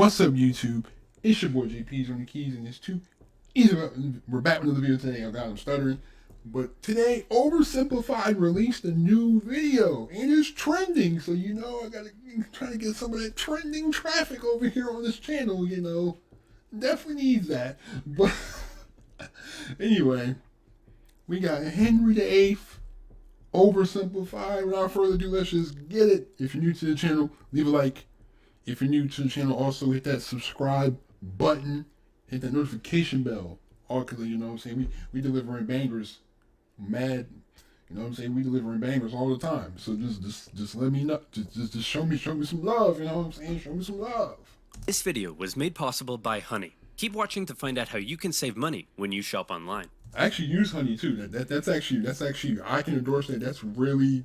What's up, YouTube? It's your boy JP's on the keys, and it's we're back with another video today. I'm stuttering, but today OverSimplified released a new video, and it's trending. So I gotta try to get some of that trending traffic over here on this channel. Definitely needs that. But anyway, we got Henry VIII. OverSimplified. Without further ado, let's just get it. If you're new to the channel, leave a like. If you're new to the channel, also hit that subscribe button, hit that notification bell. All because we delivering bangers, mad. We delivering bangers all the time. So just let me know. Just show me some love. Show me some love. This video was made possible by Honey. Keep watching to find out how you can save money when you shop online. I actually use Honey too. That's actually I can endorse that. That's really,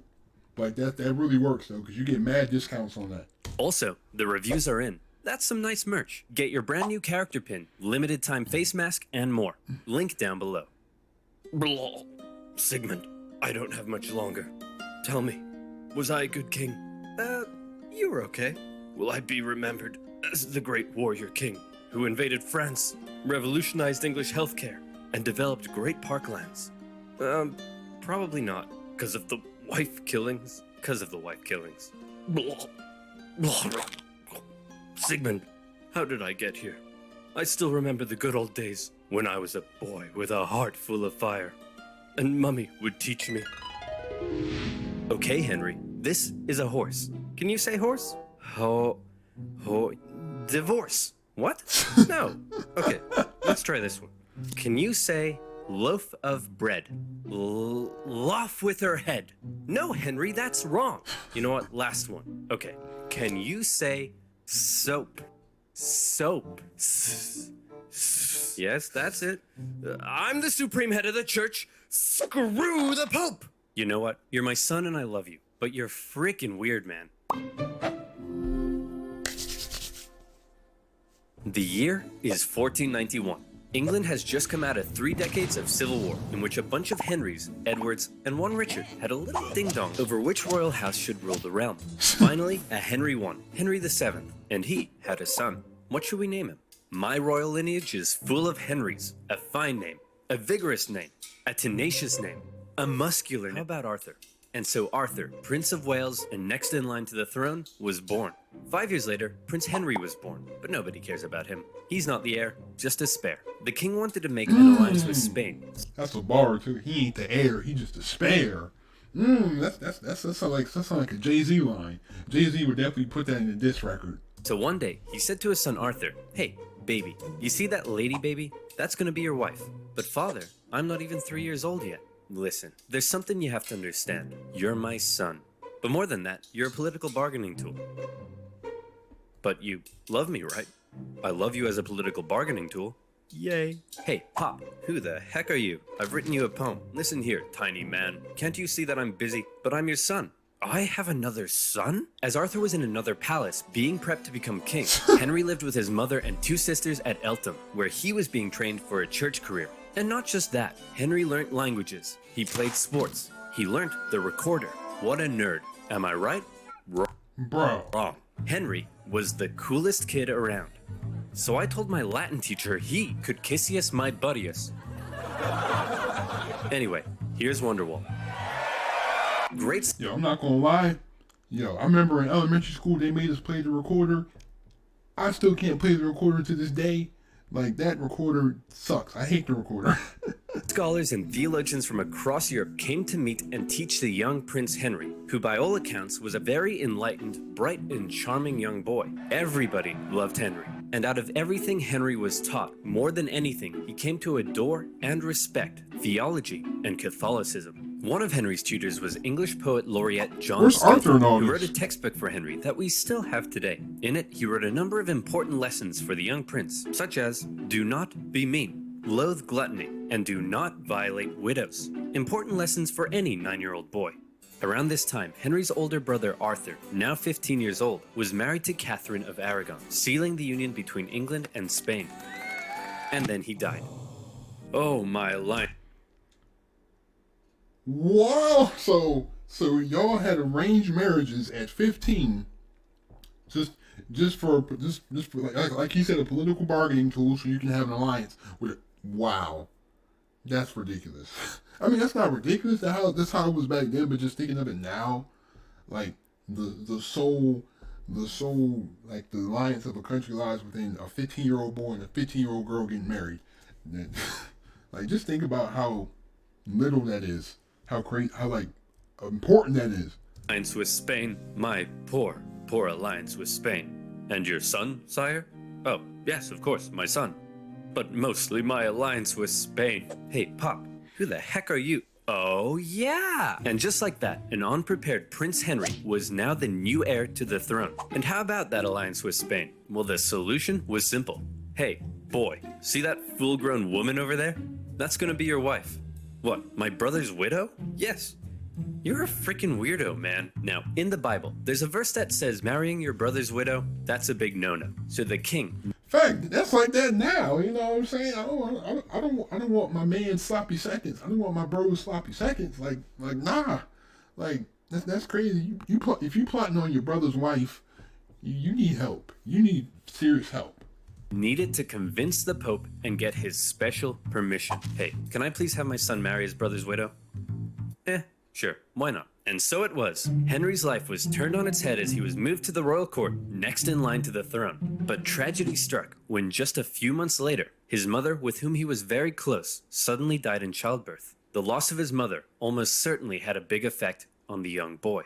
that really works though, because you get mad discounts on that. Also, the reviews are in. That's some nice merch. Get your brand new character pin, limited time face mask, and more. Link down below. Blah. Sigmund, I don't have much longer. Tell me, was I a good king? You were okay. Will I be remembered as the great warrior king who invaded France, revolutionized English healthcare, and developed great parklands? Probably not, because of the wife killings. Blah. Blah. Sigmund, how did I get here? I still remember the good old days when I was a boy with a heart full of fire, and Mummy would teach me. Okay, Henry, this is a horse. Can you say horse? Divorce. What? No. Okay, let's try this one. Can you say loaf of bread? Loaf with her head. No, Henry, that's wrong. You know what? Last one. Okay. Can you say soap? Soap. Yes, that's it. I'm the supreme head of the church. Screw the Pope. You know what? You're my son and I love you, but you're freaking weird, man. The year is 1491. England has just come out of 3 decades of civil war, in which a bunch of Henrys, Edwards, and one Richard had a little ding-dong over which royal house should rule the realm. Finally, a Henry won, Henry VII, and he had a son. What should we name him? My royal lineage is full of Henrys. A fine name, a vigorous name, a tenacious name, a muscular name. How about Arthur? And so Arthur, Prince of Wales and next in line to the throne, was born. 5 years later, Prince Henry was born, but nobody cares about him. He's not the heir, just a spare. The king wanted to make an alliance with Spain. That's a bar too. He ain't the heir, he just a spare. That sounds like a Jay-Z line. Jay-Z would definitely put that in a diss record. So one day, he said to his son Arthur, "Hey, baby, you see that lady baby? That's gonna be your wife. But father, I'm not even 3 years old yet. Listen, there's something you have to understand. You're my son. But more than that, you're a political bargaining tool. But you love me, right? I love you as a political bargaining tool. Yay. Hey, Pop, who the heck are you? I've written you a poem. Listen here, tiny man. Can't you see that I'm busy? But I'm your son. I have another son? As Arthur was in another palace, being prepped to become king, Henry lived with his mother and 2 sisters at Eltham, where he was being trained for a church career. And not just that, Henry learnt languages. He played sports. He learnt the recorder. What a nerd. Am I right? Bro. Wrong. Henry was the coolest kid around. So I told my Latin teacher he could kissius my buddius. Anyway, here's Wonderwall. Great. Yo, I'm not gonna lie. I remember in elementary school they made us play the recorder. I still can't play the recorder to this day. Like, that recorder sucks. I hate the recorder. Scholars and theologians from across Europe came to meet and teach the young Prince Henry, who by all accounts was a very enlightened, bright, and charming young boy. Everybody loved Henry, and out of everything Henry was taught, more than anything, he came to adore and respect theology and Catholicism. One of Henry's tutors was English poet laureate John Skelton, who wrote a textbook for Henry that we still have today. In it, he wrote a number of important lessons for the young prince, such as, do not be mean, loathe gluttony, and do not violate widows. Important lessons for any 9-year-old boy. Around this time, Henry's older brother Arthur, now 15 years old, was married to Catherine of Aragon, sealing the union between England and Spain. And then he died. Oh my life. Wow, so y'all had arranged marriages at 15. just for like he said, a political bargaining tool, so you can have an alliance with it. Wow, that's ridiculous. I mean, that's not ridiculous. That's how it was back then, but just thinking of it now, like the soul, like the alliance of a country lies within a 15-year-old boy and a 15-year-old girl getting married. Like, just think about how little that is, how crazy, how like important that is. Alliance with Spain, my poor alliance with Spain. And your son, sire? Oh, yes, of course, my son. But mostly my alliance with Spain. Hey, Pop, who the heck are you? Oh, yeah! And just like that, an unprepared Prince Henry was now the new heir to the throne. And how about that alliance with Spain? Well, the solution was simple. Hey, boy, see that full-grown woman over there? That's gonna be your wife. What, my brother's widow? Yes. You're a freaking weirdo, man. Now, in the Bible, there's a verse that says marrying your brother's widow, that's a big no-no. So the king... Fact, that's like that now. You know what I'm saying? I don't want my man's sloppy seconds. I don't want my bro's sloppy seconds. Like nah. Like that's crazy. If you plotting on your brother's wife, you need help. You need serious help. Needed to convince the Pope and get his special permission. Hey, can I please have my son marry his brother's widow? Sure, why not? And so it was. Henry's life was turned on its head as he was moved to the royal court, next in line to the throne. But tragedy struck when just a few months later, his mother, with whom he was very close, suddenly died in childbirth. The loss of his mother almost certainly had a big effect on the young boy.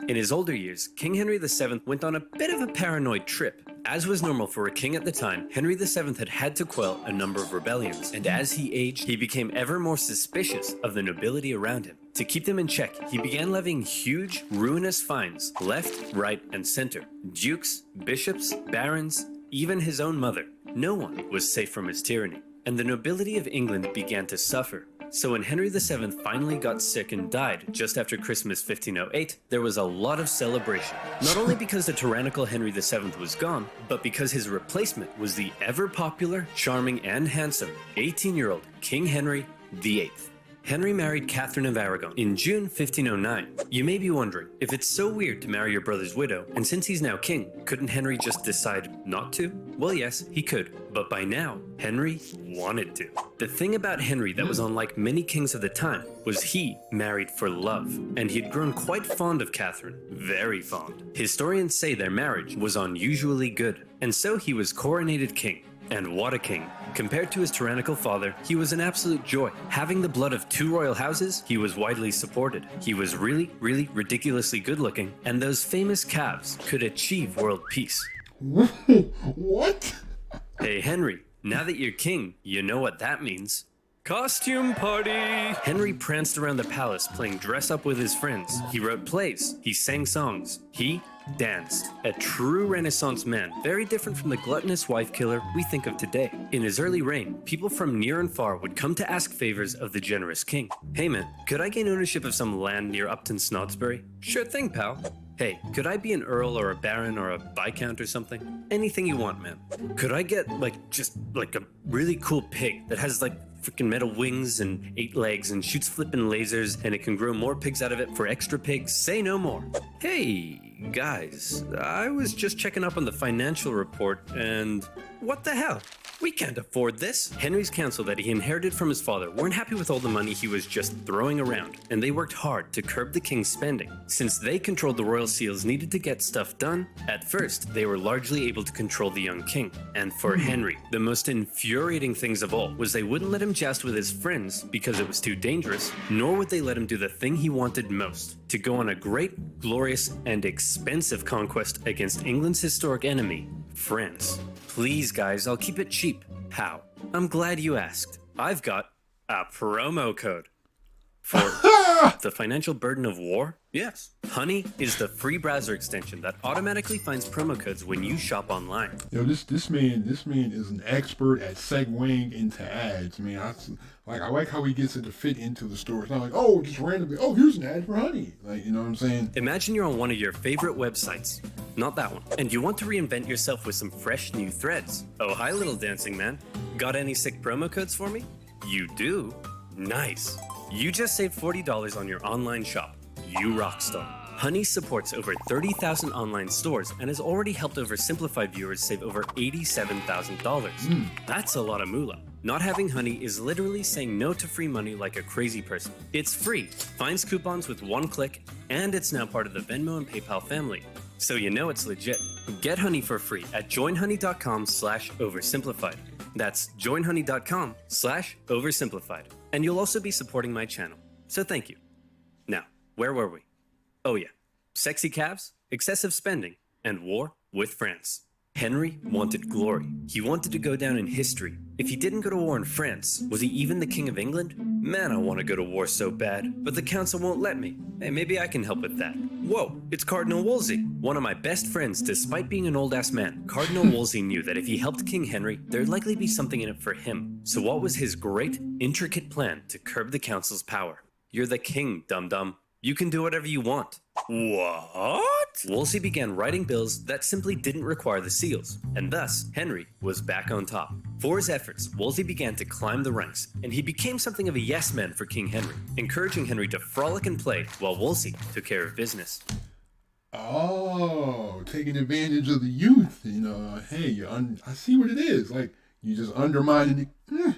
In his older years, King Henry VII went on a bit of a paranoid trip. As was normal for a king at the time, Henry VII had to quell a number of rebellions, and as he aged, he became ever more suspicious of the nobility around him. To keep them in check, he began levying huge, ruinous fines, left, right, and center. Dukes, bishops, barons, even his own mother. No one was safe from his tyranny, and the nobility of England began to suffer. So when Henry VII finally got sick and died just after Christmas 1508, there was a lot of celebration. Not only because the tyrannical Henry VII was gone, but because his replacement was the ever-popular, charming, and handsome 18-year-old King Henry VIII. Henry married Catherine of Aragon in June 1509. You may be wondering, if it's so weird to marry your brother's widow, and since he's now king, couldn't Henry just decide not to? Well, yes, he could, but by now, Henry wanted to. The thing about Henry that was unlike many kings of the time was he married for love, and he had grown quite fond of Catherine, very fond. Historians say their marriage was unusually good, and so he was coronated king. And what a king. Compared to his tyrannical father, he was an absolute joy. Having the blood of two royal houses, he was widely supported. He was really, really ridiculously good looking, and those famous calves could achieve world peace. What? Hey Henry, now that you're king, you know what that means. Costume party! Henry pranced around the palace playing dress up with his friends. He wrote plays. He sang songs. He danced. A true Renaissance man, very different from the gluttonous wife killer we think of today. In his early reign, people from near and far would come to ask favors of the generous king. Hey man, could I gain ownership of some land near Upton Snodsbury? Sure thing, pal. Hey, could I be an earl or a baron or a viscount or something? Anything you want, man. Could I get, just a really cool pig that has, freaking metal wings and 8 legs and shoots flippin' lasers and it can grow more pigs out of it for extra pigs? Say no more. Hey, guys, I was just checking up on the financial report and what the hell? We can't afford this. Henry's council that he inherited from his father weren't happy with all the money he was just throwing around, and they worked hard to curb the king's spending. Since they controlled the royal seals needed to get stuff done, at first they were largely able to control the young king. And for Henry, the most infuriating things of all was they wouldn't let him joust with his friends because it was too dangerous, nor would they let him do the thing he wanted most, to go on a great, glorious, and expensive conquest against England's historic enemy, France. Please guys, I'll keep it cheap. How? I'm glad you asked. I've got a promo code. For the financial burden of war? Yes. Honey is the free browser extension that automatically finds promo codes when you shop online. Yo, this man is an expert at segueing into ads, man. I like how he gets it to fit into the story. It's not like, oh, just randomly, oh, here's an ad for Honey. You know what I'm saying? Imagine you're on one of your favorite websites. Not that one. And you want to reinvent yourself with some fresh new threads. Oh, hi, little dancing man. Got any sick promo codes for me? You do? Nice. You just saved $40 on your online shop. You rock star. Honey supports over 30,000 online stores and has already helped OverSimplified viewers save over $87,000. That's a lot of moolah. Not having Honey is literally saying no to free money like a crazy person. It's free, finds coupons with one click, and it's now part of the Venmo and PayPal family. So you know it's legit. Get Honey for free at joinhoney.com/oversimplified. That's joinhoney.com/oversimplified. And you'll also be supporting my channel. So thank you. Now, where were we? Oh yeah, sexy calves, excessive spending, and war with France. Henry wanted glory. He wanted to go down in history. If he didn't go to war in France, was he even the King of England? Man, I want to go to war so bad, but the council won't let me. Hey, maybe I can help with that. Whoa, it's Cardinal Wolsey, one of my best friends despite being an old-ass man. Cardinal Wolsey knew that if he helped King Henry, there'd likely be something in it for him. So what was his great, intricate plan to curb the council's power? You're the king, dum-dum. You can do whatever you want. What? Wolsey began writing bills that simply didn't require the seals, and thus Henry was back on top. For his efforts, Wolsey began to climb the ranks, and he became something of a yes man for King Henry, encouraging Henry to frolic and play while Wolsey took care of business. Oh, taking advantage of the youth. You know, hey, I see what it is. Like, you just undermining it.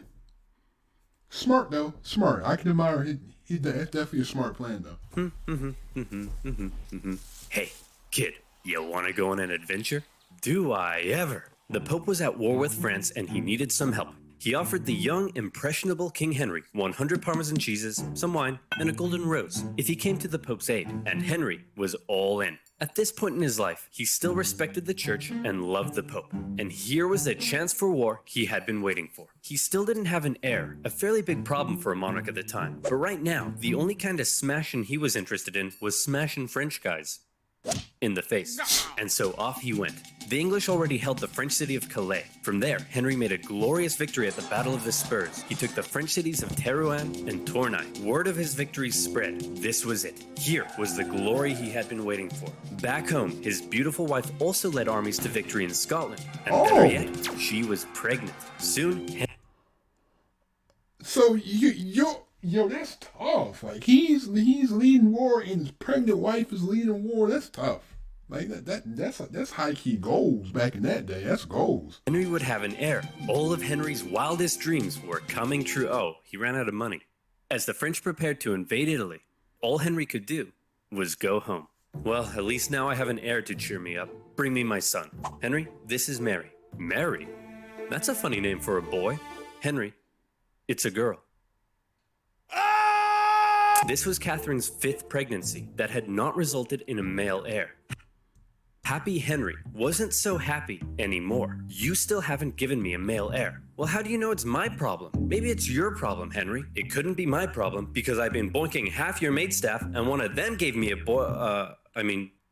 Smart, though. Smart. I can admire it. That's definitely a smart plan, though. Hey, kid, you want to go on an adventure? Do I ever? The Pope was at war with France and he needed some help. He offered the young, impressionable King Henry 100 Parmesan cheeses, some wine, and a golden rose if he came to the Pope's aid, and Henry was all in. At this point in his life, he still respected the church and loved the Pope. And here was the chance for war he had been waiting for. He still didn't have an heir, a fairly big problem for a monarch at the time. But right now, the only kind of smashing he was interested in was smashing French guys in the face. And so off he went. The English already held the French city of Calais. From there, Henry made a glorious victory at the Battle of the Spurs. He took the French cities of Terouanne and Tournai. Word of his victories spread. This was it. Here was the glory he had been waiting for. Back home, his beautiful wife also led armies to victory in Scotland. And better yet, she was pregnant. Soon, So yo, that's tough. Like he's leading war and his pregnant wife is leading war. That's tough. Like that's high key goals back in that day. That's goals. Henry would have an heir. All of Henry's wildest dreams were coming true. Oh, he ran out of money. As the French prepared to invade Italy, all Henry could do was go home. Well, at least now I have an heir to cheer me up. Bring me my son. Henry, this is Mary. Mary? That's a funny name for a boy. Henry, it's a girl. This was Catherine's 5th pregnancy that had not resulted in a male heir. Happy Henry wasn't so happy anymore. You still haven't given me a male heir. Well, how do you know it's my problem? Maybe it's your problem, Henry. It couldn't be my problem because I've been boinking half your maidstaff and one of them gave me a boy.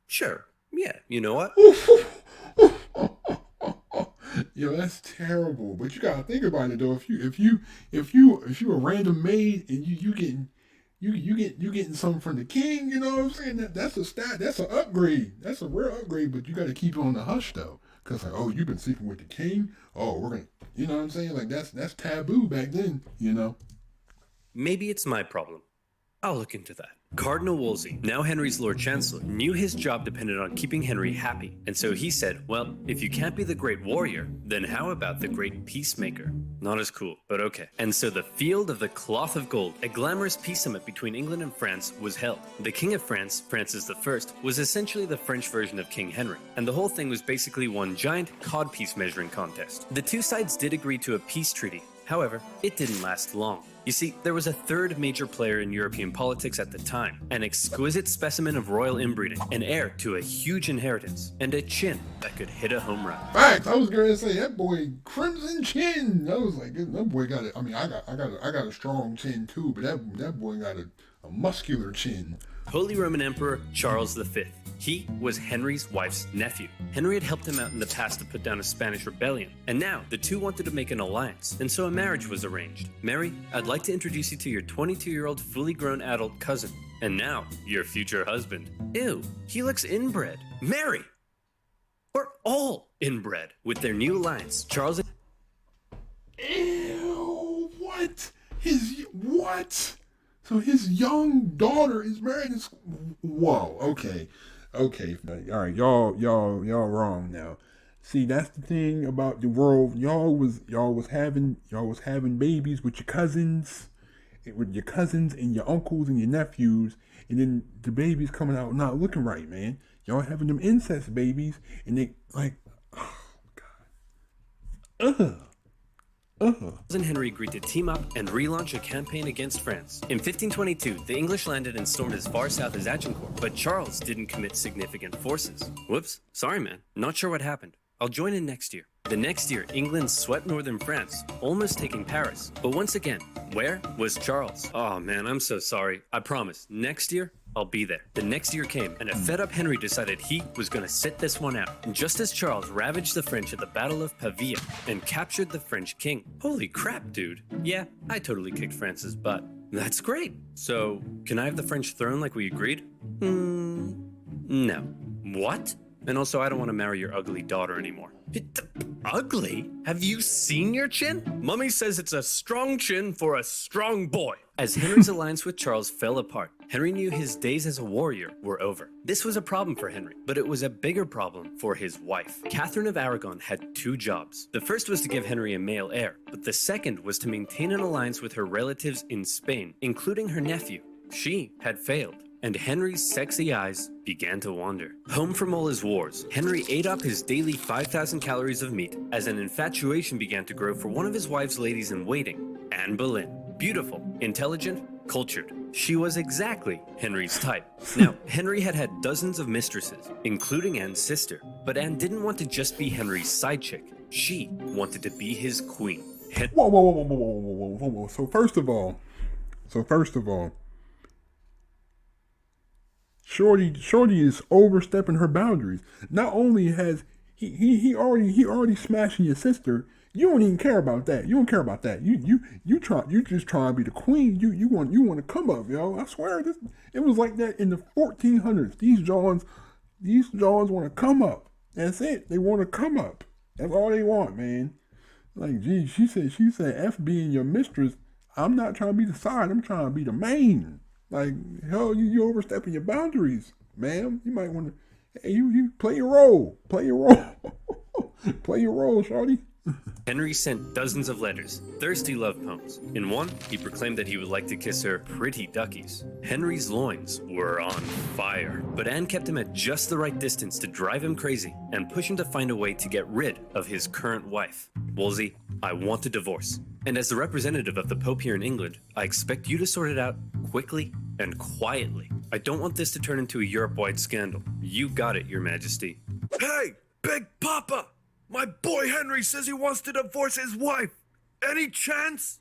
Sure. Yeah, you know what? Yo, that's terrible. But you gotta think about it though. If you a random maid and you getting something from the king, you know what I'm saying? That's an upgrade. That's a real upgrade, but you gotta keep it on the hush though. Cause like, oh, you've been sleeping with the king? Oh, we're gonna, you know what I'm saying? Like that's taboo back then, you know? Maybe it's my problem. I'll look into that. Cardinal Wolsey, now Henry's Lord Chancellor, knew his job depended on keeping Henry happy. And so he said, well, if you can't be the great warrior, then how about the great peacemaker? Not as cool, but okay. And so the Field of the Cloth of Gold, a glamorous peace summit between England and France, was held. The King of France, Francis I, was essentially the French version of King Henry. And the whole thing was basically one giant codpiece measuring contest. The two sides did agree to a peace treaty. However, it didn't last long. You see, there was a third major player in European politics at the time, an exquisite specimen of royal inbreeding, an heir to a huge inheritance, and a chin that could hit a home run. Facts. I was gonna say that boy crimson chin. I was like, that boy got it. I mean, I got a strong chin too, but that boy got a muscular chin. Holy Roman Emperor Charles V. He was Henry's wife's nephew. Henry had helped him out in the past to put down a Spanish rebellion, and now the two wanted to make an alliance, and so a marriage was arranged. Mary, I'd like to introduce you to your 22-year-old fully grown adult cousin, and now your future husband. Ew, he looks inbred. Mary! We're all inbred. With their new alliance, Charles... Ew, what? What? So his young daughter is married to... Whoa, okay. Okay, all right, y'all wrong now. See, that's the thing about the world. Y'all was having babies with your cousins, and your uncles and your nephews, and then the babies coming out not looking right, man. Y'all having them incest babies, and they like, oh God, Charles and Henry agreed to team up and relaunch a campaign against France. In 1522, the English landed and stormed as far south as Agincourt, but Charles didn't commit significant forces. Whoops, sorry man, not sure what happened. I'll join in next year. The next year, England swept northern France, almost taking Paris. But once again, where was Charles? Oh man, I'm so sorry. I promise, next year, I'll be there. The next year came, and a fed-up Henry decided he was gonna sit this one out. And just as Charles ravaged the French at the Battle of Pavia and captured the French king. Holy crap, dude. Yeah, I totally kicked France's butt. That's great. So, can I have the French throne like we agreed? No. What? And also, I don't want to marry your ugly daughter anymore. Ugly? Have you seen your chin? Mummy says it's a strong chin for a strong boy. As Henry's alliance with Charles fell apart, Henry knew his days as a warrior were over. This was a problem for Henry, but it was a bigger problem for his wife. Catherine of Aragon had two jobs. The first was to give Henry a male heir, but the second was to maintain an alliance with her relatives in Spain, including her nephew. She had failed, and Henry's sexy eyes began to wander. Home from all his wars, Henry ate up his daily 5,000 calories of meat as an infatuation began to grow for one of his wife's ladies-in-waiting, Anne Boleyn. Beautiful, intelligent, cultured. She was exactly Henry's type. Now, Henry had had dozens of mistresses, including Anne's sister, but Anne didn't want to just be Henry's side chick. She wanted to be his queen. Whoa. So first of all, Shorty is overstepping her boundaries. Not only has he already smashing your sister. You don't even care about that. You don't care about that. You just trying to be the queen. You want to come up, yo. I swear it was like that in the 1400s. These Johns want to come up. That's it. They want to come up. That's all they want, man. Like, gee, she said F being your mistress. I'm not trying to be the side. I'm trying to be the main. Like, hell, you overstepping your boundaries, ma'am. You might want to, hey, you play your role. Play your role, shorty. Henry sent dozens of letters, thirsty love poems. In one, he proclaimed that he would like to kiss her pretty duckies. Henry's loins were on fire, but Anne kept him at just the right distance to drive him crazy and push him to find a way to get rid of his current wife. Wolsey, I want a divorce. And as the representative of the Pope here in England, I expect you to sort it out quickly and quietly. I don't want this to turn into a Europe-wide scandal. You got it, Your Majesty. Hey, Big Papa! My boy Henry says he wants to divorce his wife. Any chance?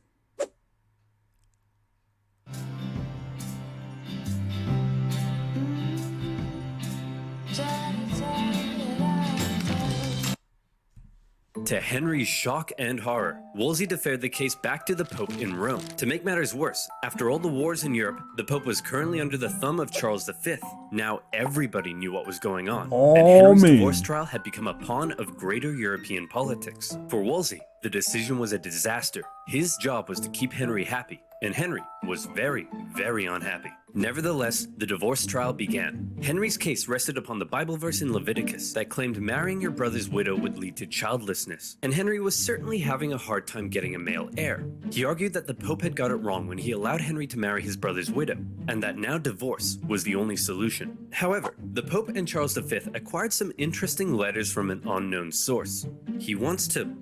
To Henry's shock and horror, Wolsey deferred the case back to the Pope in Rome. To make matters worse, after all the wars in Europe, the Pope was currently under the thumb of Charles V. Now everybody knew what was going on, and Henry's divorce trial had become a pawn of greater European politics. For Wolsey, the decision was a disaster. His job was to keep Henry happy, and Henry was very, very unhappy. Nevertheless, the divorce trial began. Henry's case rested upon the Bible verse in Leviticus that claimed marrying your brother's widow would lead to childlessness, and Henry was certainly having a hard time getting a male heir. He argued that the Pope had got it wrong when he allowed Henry to marry his brother's widow, and that now divorce was the only solution. However, the Pope and Charles V acquired some interesting letters from an unknown source. He wants to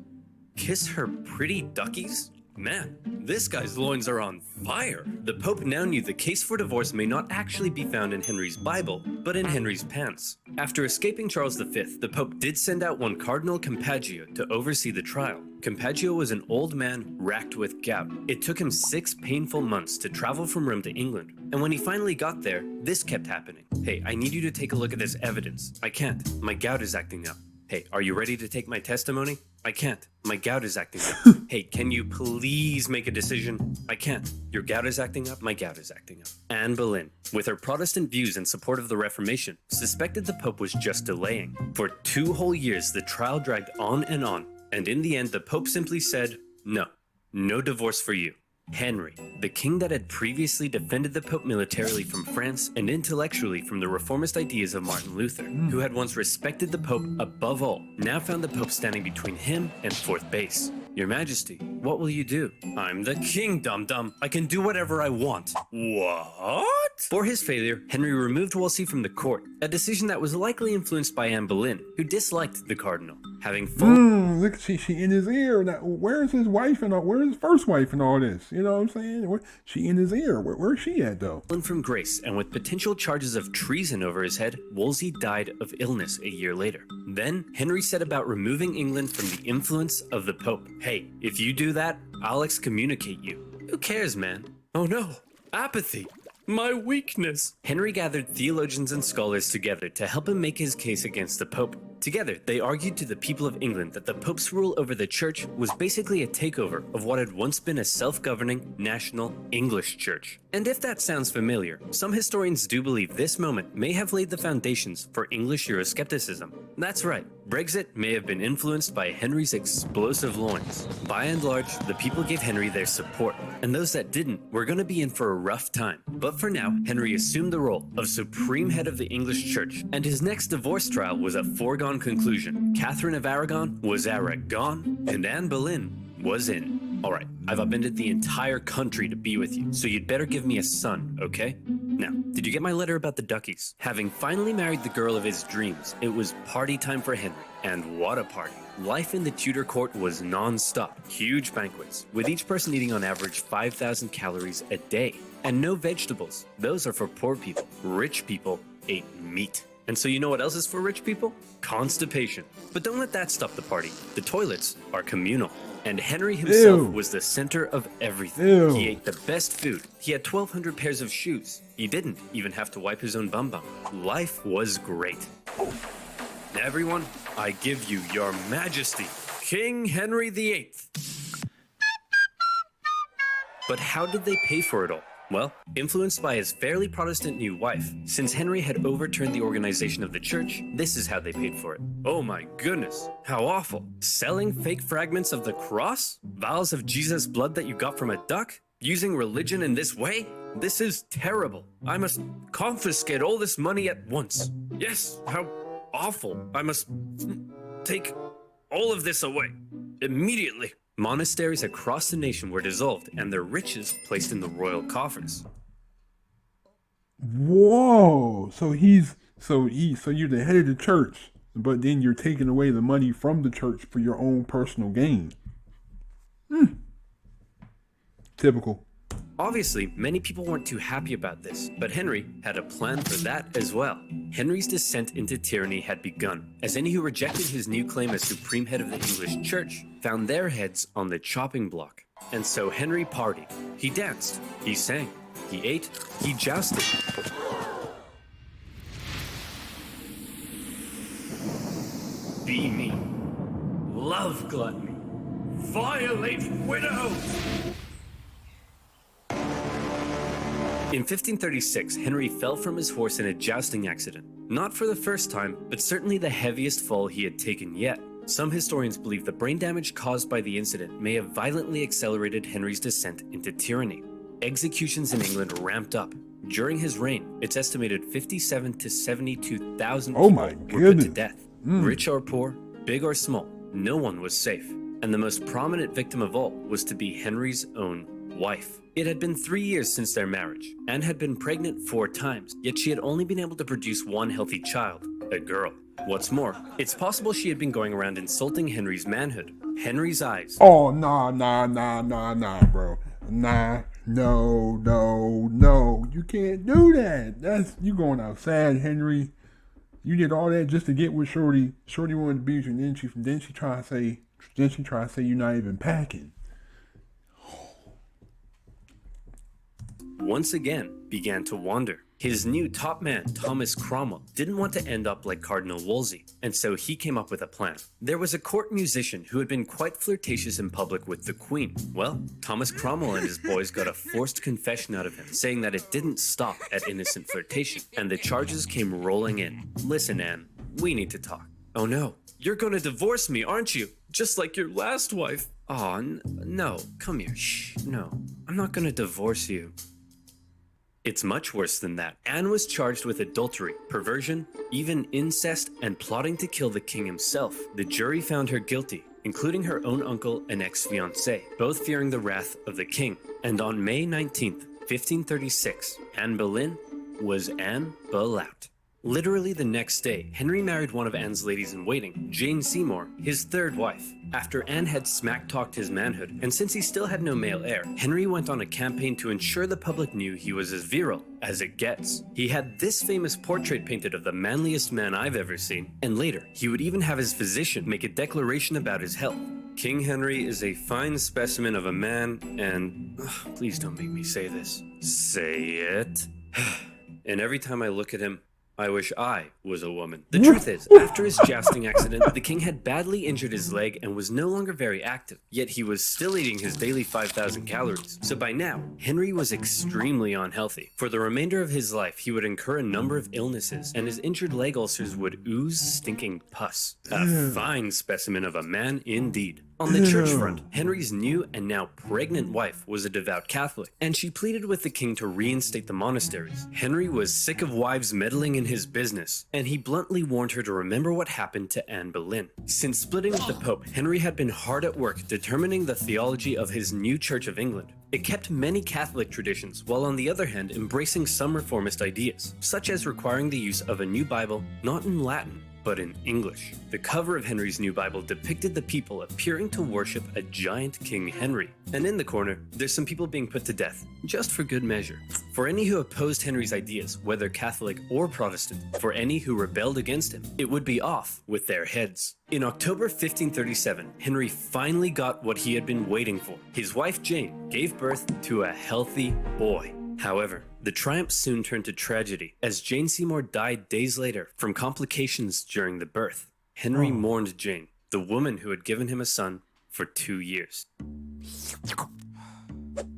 kiss her pretty duckies? Man, this guy's loins are on fire. The Pope now knew the case for divorce may not actually be found in Henry's Bible, but in Henry's pants. After escaping Charles V, the Pope did send out one Cardinal Campeggio to oversee the trial. Campeggio was an old man racked with gout. It took him 6 painful months to travel from Rome to England, and when he finally got there, this kept happening. Hey, I need you to take a look at this evidence. I can't. My gout is acting up. Hey, are you ready to take my testimony? I can't. My gout is acting up. Hey, can you please make a decision? I can't. Your gout is acting up. My gout is acting up. Anne Boleyn, with her Protestant views in support of the Reformation, suspected the Pope was just delaying. For 2 whole years, the trial dragged on, and in the end, the Pope simply said, no divorce for you. Henry, the king that had previously defended the Pope militarily from France and intellectually from the reformist ideas of Martin Luther, who had once respected the Pope above all, now found the Pope standing between him and fourth base. Your Majesty, what will you do? I'm the king, dum-dum. I can do whatever I want. What? For his failure, Henry removed Wolsey from the court, a decision that was likely influenced by Anne Boleyn, who disliked the cardinal. Having full... Look, she in his ear. Now, where's his wife and where's his first wife and all this? You know what I'm saying? She in his ear. Where's she at, though? From grace, and with potential charges of treason over his head, Wolsey died of illness a year later. Then, Henry set about removing England from the influence of the Pope. Hey, if you do that, I'll excommunicate you. Who cares, man? Oh no, apathy. My weakness. Henry gathered theologians and scholars together to help him make his case against the Pope. Together, they argued to the people of England that the Pope's rule over the church was basically a takeover of what had once been a self-governing national English church. And if that sounds familiar, some historians do believe this moment may have laid the foundations for English Euroscepticism. That's right, Brexit may have been influenced by Henry's explosive loins. By and large, the people gave Henry their support, and those that didn't were going to be in for a rough time. But for now, Henry assumed the role of supreme head of the English church, and his next divorce trial was a foregone conclusion. Catherine of Aragon was Aragon, and Anne Boleyn was in. Alright, I've upended the entire country to be with you, so you'd better give me a son, okay? Now, did you get my letter about the duckies? Having finally married the girl of his dreams, it was party time for Henry. And what a party. Life in the Tudor court was non-stop. Huge banquets, with each person eating on average 5,000 calories a day. And no vegetables. Those are for poor people. Rich people ate meat. And so you know what else is for rich people? Constipation. But don't let that stop the party. The toilets are communal. And Henry himself was the center of everything. He ate the best food. He had 1,200 pairs of shoes. He didn't even have to wipe his own bum-bum. Life was great. Everyone, I give you your majesty, King Henry VIII. But how did they pay for it all? Well, influenced by his fairly Protestant new wife, since Henry had overturned the organization of the church, this is how they paid for it. Oh my goodness, how awful. Selling fake fragments of the cross? Vials of Jesus' blood that you got from a duck? Using religion in this way? This is terrible. I must confiscate all this money at once. Yes, how awful. I must take all of this away immediately. Monasteries across the nation were dissolved and their riches placed in the royal coffers. Whoa! So you're the head of the church, but then you're taking away the money from the church for your own personal gain. Typical. Obviously, many people weren't too happy about this, but Henry had a plan for that as well. Henry's descent into tyranny had begun, as any who rejected his new claim as supreme head of the English church found their heads on the chopping block. And so Henry partied. He danced, he sang, he ate, he jousted. Be me, love gluttony, violate widows. In 1536, Henry fell from his horse in a jousting accident. Not for the first time, but certainly the heaviest fall he had taken yet. Some historians believe the brain damage caused by the incident may have violently accelerated Henry's descent into tyranny. Executions in England ramped up. During his reign, it's estimated 57 to 72,000 people were put to death. Rich or poor, big or small, no one was safe. And the most prominent victim of all was to be Henry's own wife. It had been 3 years since their marriage. Anne had been pregnant 4 times, yet she had only been able to produce one healthy child, a girl. What's more, it's possible she had been going around insulting Henry's manhood. Henry's eyes. Oh, nah, bro. Nah, no. You can't do that. You going outside, Henry. You did all that just to get with Shorty. Shorty wanted to be with you, and then she try to say you're not even packing. Once again began to wander. His new top man, Thomas Cromwell, didn't want to end up like Cardinal Wolsey, and so he came up with a plan. There was a court musician who had been quite flirtatious in public with the Queen. Well, Thomas Cromwell and his boys got a forced confession out of him, saying that it didn't stop at innocent flirtation, and the charges came rolling in. Listen, Anne, we need to talk. Oh no, you're gonna divorce me, aren't you? Just like your last wife. Aw, no, come here. Shh, no. I'm not gonna divorce you. It's much worse than that. Anne was charged with adultery, perversion, even incest, and plotting to kill the king himself. The jury found her guilty, including her own uncle and ex-fiancé, both fearing the wrath of the king. And on May 19th, 1536, Anne Boleyn was Anne Boleyn. Literally the next day, Henry married one of Anne's ladies-in-waiting, Jane Seymour, his third wife. After Anne had smack-talked his manhood, and since he still had no male heir, Henry went on a campaign to ensure the public knew he was as virile as it gets. He had this famous portrait painted of the manliest man I've ever seen, and later, he would even have his physician make a declaration about his health. King Henry is a fine specimen of a man, and please don't make me say this. Say it. And every time I look at him, I wish I was a woman. The truth is, after his jousting accident, the king had badly injured his leg and was no longer very active, yet he was still eating his daily 5,000 calories. So by now, Henry was extremely unhealthy. For the remainder of his life, he would incur a number of illnesses, and his injured leg ulcers would ooze stinking pus. A fine specimen of a man indeed. On the church front, Henry's new and now pregnant wife was a devout Catholic, and she pleaded with the king to reinstate the monasteries. Henry was sick of wives meddling in his business, and he bluntly warned her to remember what happened to Anne Boleyn. Since splitting with the Pope, Henry had been hard at work determining the theology of his new Church of England. It kept many Catholic traditions, while on the other hand embracing some reformist ideas, such as requiring the use of a new Bible not in Latin, but in English. The cover of Henry's new Bible depicted the people appearing to worship a giant King Henry. And in the corner, there's some people being put to death, just for good measure. For any who opposed Henry's ideas, whether Catholic or Protestant, for any who rebelled against him, it would be off with their heads. In October 1537, Henry finally got what he had been waiting for. His wife Jane gave birth to a healthy boy. However, the triumph soon turned to tragedy, as Jane Seymour died days later from complications during the birth. Henry mourned Jane, the woman who had given him a son, for 2 years.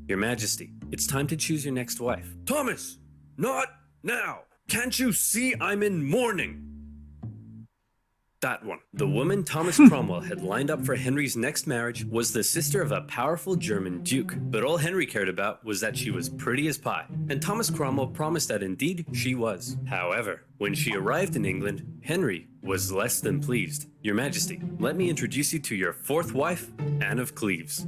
Your Majesty, it's time to choose your next wife. Thomas! Not now! Can't you see I'm in mourning? That one. The woman Thomas Cromwell had lined up for Henry's next marriage was the sister of a powerful German duke. But all Henry cared about was that she was pretty as pie, and Thomas Cromwell promised that indeed she was. However, when she arrived in England, Henry was less than pleased. Your Majesty, let me introduce you to your fourth wife, Anne of Cleves.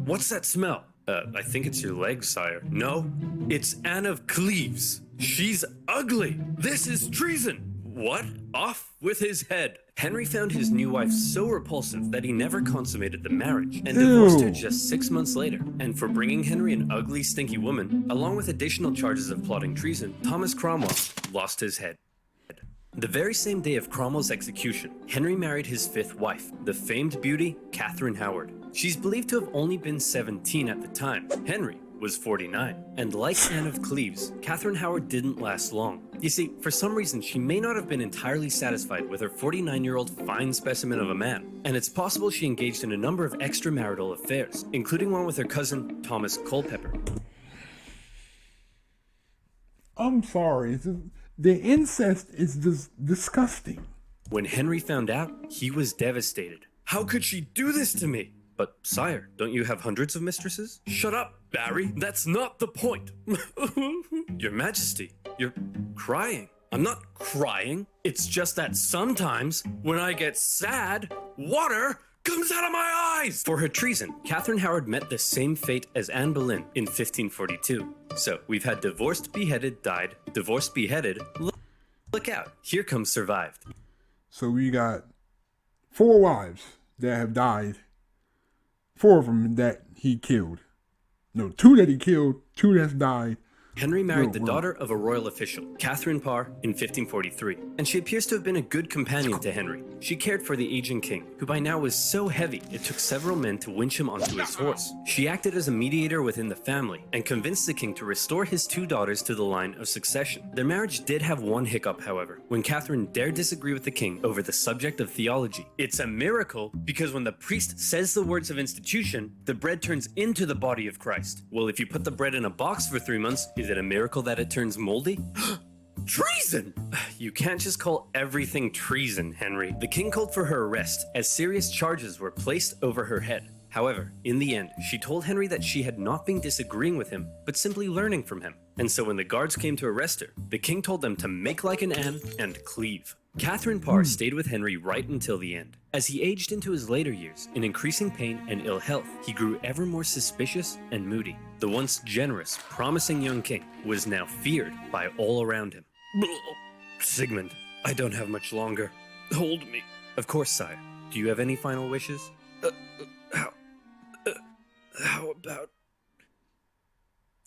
What's that smell? I think it's your legs, sire. No, it's Anne of Cleves. She's ugly. This is treason. What? Off with his head. Henry found his new wife so repulsive that he never consummated the marriage and divorced her just 6 months later. And for bringing Henry an ugly, stinky woman, along with additional charges of plotting treason, Thomas Cromwell lost his head. The very same day of Cromwell's execution, Henry married his fifth wife, the famed beauty, Catherine Howard. She's believed to have only been 17 at the time. Henry was 49. And like Anne of Cleves, Catherine Howard didn't last long. You see, for some reason, she may not have been entirely satisfied with her 49-year-old fine specimen of a man, and it's possible she engaged in a number of extramarital affairs, including one with her cousin, Thomas Culpeper. I'm sorry, the incest is just disgusting. When Henry found out, he was devastated. How could she do this to me? But, sire, don't you have hundreds of mistresses? Shut up, Barry. That's not the point. Your Majesty, you're crying. I'm not crying. It's just that sometimes, when I get sad, Water comes out of my eyes! For her treason, Catherine Howard met the same fate as Anne Boleyn in 1542. So, we've had divorced, beheaded, died, divorced, beheaded. Look out, here comes survived. So we got 4 wives that have died. 4 of them that he killed. No, 2 that he killed, 2 that's died. Henry married the daughter of a royal official, Catherine Parr, in 1543, and she appears to have been a good companion to Henry. She cared for the aging king, who by now was so heavy it took several men to winch him onto his horse. She acted as a mediator within the family, and convinced the king to restore his 2 daughters to the line of succession. Their marriage did have one hiccup, however, when Catherine dared disagree with the king over the subject of theology. It's a miracle, because when the priest says the words of institution, the bread turns into the body of Christ. Well, if you put the bread in a box for 3 months, is it a miracle that it turns moldy? Treason! You can't just call everything treason, Henry. The king called for her arrest, as serious charges were placed over her head. However, in the end, she told Henry that she had not been disagreeing with him, but simply learning from him. And so when the guards came to arrest her, the king told them to make like an Anne and cleave. Catherine Parr stayed with Henry right until the end. As he aged into his later years, in increasing pain and ill health, he grew ever more suspicious and moody. The once generous, promising young king was now feared by all around him. Sigmund, I don't have much longer. Hold me. Of course, sire. Do you have any final wishes?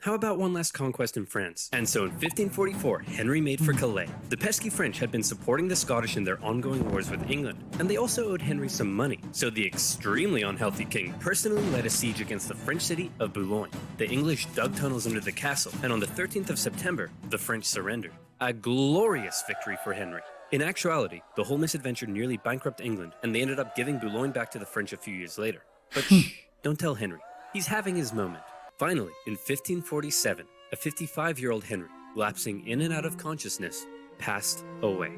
How about one last conquest in France? And so in 1544, Henry made for Calais. The pesky French had been supporting the Scottish in their ongoing wars with England, and they also owed Henry some money. So the extremely unhealthy king personally led a siege against the French city of Boulogne. The English dug tunnels under the castle, and on the 13th of September, the French surrendered. A glorious victory for Henry. In actuality, the whole misadventure nearly bankrupted England, and they ended up giving Boulogne back to the French a few years later. But shh, don't tell Henry. He's having his moment. Finally, in 1547, a 55-year-old Henry, lapsing in and out of consciousness, passed away.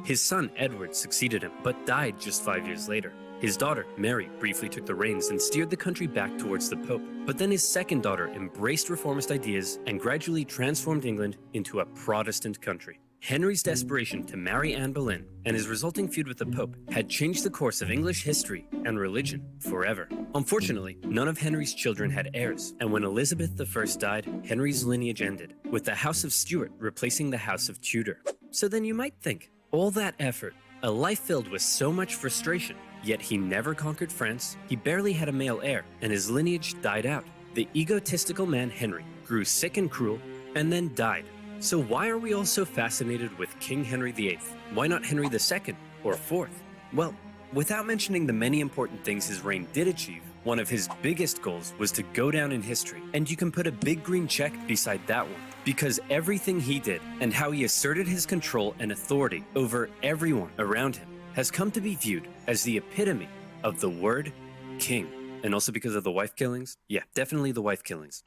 His son, Edward, succeeded him, but died just 5 years later. His daughter, Mary, briefly took the reins and steered the country back towards the Pope. But then his second daughter embraced reformist ideas and gradually transformed England into a Protestant country. Henry's desperation to marry Anne Boleyn and his resulting feud with the Pope had changed the course of English history and religion forever. Unfortunately, none of Henry's children had heirs, and when Elizabeth I died, Henry's lineage ended, with the House of Stuart replacing the House of Tudor. So then you might think, all that effort, a life filled with so much frustration, yet he never conquered France, he barely had a male heir, and his lineage died out. The egotistical man Henry grew sick and cruel, and then died. So why are we all so fascinated with King Henry VIII? Why not Henry II or IV? Well, without mentioning the many important things his reign did achieve, one of his biggest goals was to go down in history, and you can put a big green check beside that one, because everything he did and how he asserted his control and authority over everyone around him has come to be viewed as the epitome of the word king. And also because of the wife killings? Yeah, definitely the wife killings.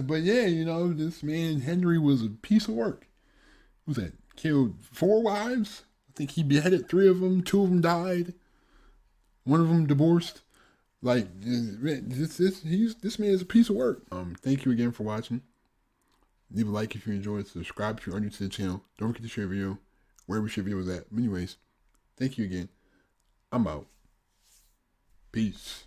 But yeah, you know, this man Henry was a piece of work. What was that? Killed 4 wives? I think he beheaded 3 of them. 2 of them died. 1 of them divorced. Like, this man is a piece of work. Thank you again for watching. Leave a like if you enjoyed. Subscribe if you're new to the channel. Don't forget to share a video wherever you share videos at. Anyways, thank you again. I'm out. Peace.